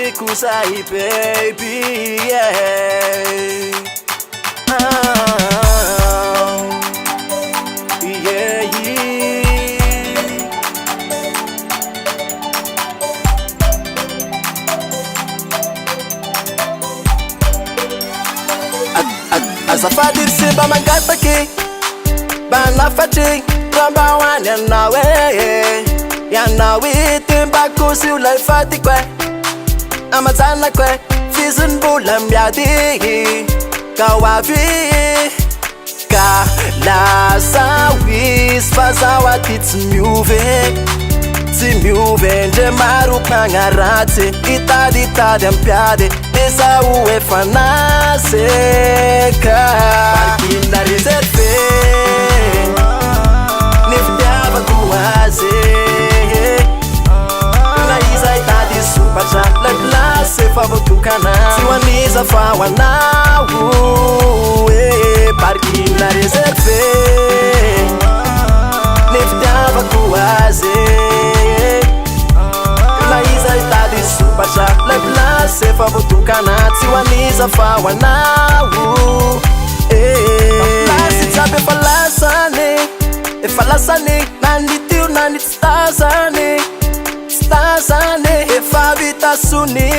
kusai baby, yeah. Yeah, azafadir simba mangataki banafatri rambawan yanawe timba kusi ulai fati kwe amazana kwe fizun bulam yadi kawavi ka la sawis fazawa timiuve nje maru pangarate itadi ampiade esa uwe fanaseka barkinda reserve niftiava kuwaze na iza itadi supacha la place favotukana siwaniza fawanawu barkinda reserve niftiava kuwaze la place favotukana tiwaniza fawanawu place tabe falasane nanditiu nanitstasane fabitasuni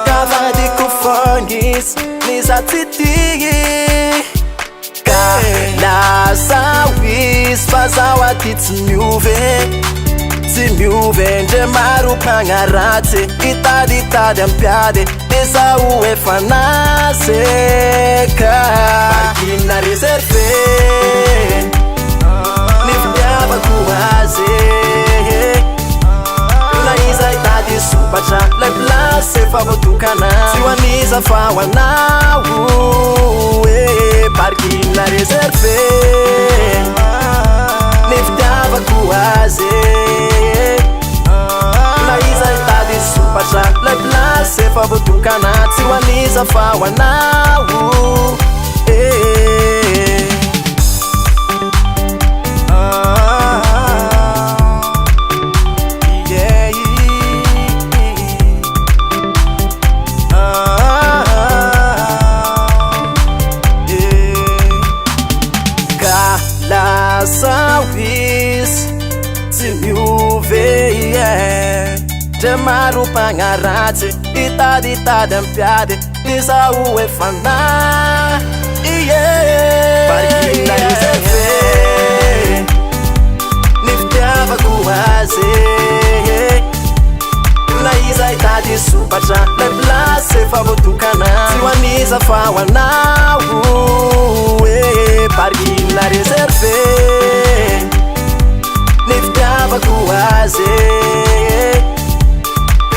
kavadi kufongis nizatiti kalasawis fazawatitsmiuve nje maru pangarate itadi ampiade esa uwe fanaseka barkina reserve niftiava kuwaze na iza itadi supacha la place favotukana siwaniza fawanawu barkina reserve niftiava kuwaze la place favotukana tiwaniza fawanawu kalasawis timiuve, yeah. Maru pangarate itadi ampiade nisa uwe fana, yeah. Barkina reserve niftiava kuwaze na iza itadi supacha la place favotukana tiwaniza fawanawu barkina reserve niftiava kuwaze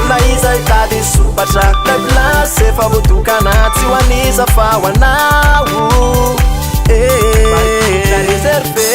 la iza itadi supacha la place favotukana tiwaniza fawanawu barkina reserve